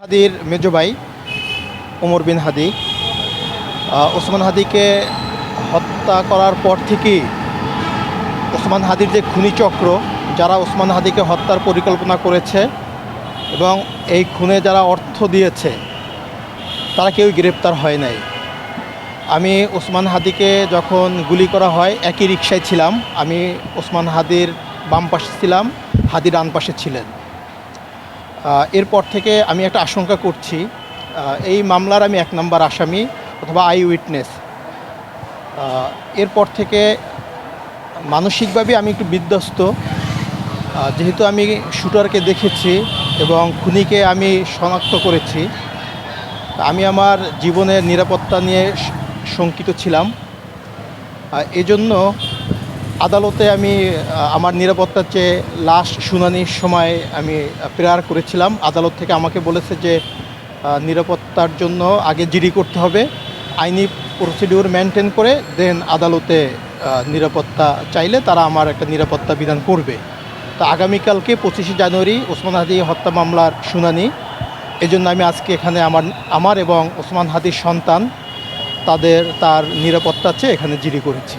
হাদির মেজো ভাই ওমর বিন হাদি ওসমান হাদিকে হত্যা করার পর থেকেই ওসমান হাদির যে খুনি চক্র, যারা ওসমান হাদিকে হত্যার পরিকল্পনা করেছে এবং এই খুনে যারা অর্থ দিয়েছে, তারা কেউ গ্রেপ্তার হয় নাই। আমি ওসমান হাদিকে যখন গুলি করা হয় একই রিকশায় ছিলাম। আমি ওসমান হাদির বাম পাশে ছিলাম, হাদি ডান পাশে ছিলেন। এরপর থেকে আমি একটা আশঙ্কা করছি, এই মামলার আমি 1 নম্বর আসামি অথবা আই উইটনেস। এরপর থেকে মানসিকভাবে আমি একটু বিধ্বস্ত, যেহেতু আমি শুটারকে দেখেছি এবং খুনিকে আমি শনাক্ত করেছি। আমি আমার জীবনের নিরাপত্তা নিয়ে শঙ্কিত ছিলাম। এজন্য আদালতে আমি আমার নিরাপত্তার চেয়ে লাস্ট শুনানির সময় আমি প্রেয়ার করেছিলাম। আদালত থেকে আমাকে বলেছে যে নিরাপত্তার জন্য আগে জিডি করতে হবে, আইনি প্রসিডিউর মেনটেন করে দেন আদালতে নিরাপত্তা চাইলে তারা আমার একটা নিরাপত্তা বিধান করবে। তো আগামীকালকে 25শে জানুয়ারি ওসমান হাদি হত্যা মামলার শুনানি। এজন্য আমি আজকে এখানে আমার এবং ওসমান হাদির সন্তান তার নিরাপত্তা চেয়ে এখানে জিডি করেছি।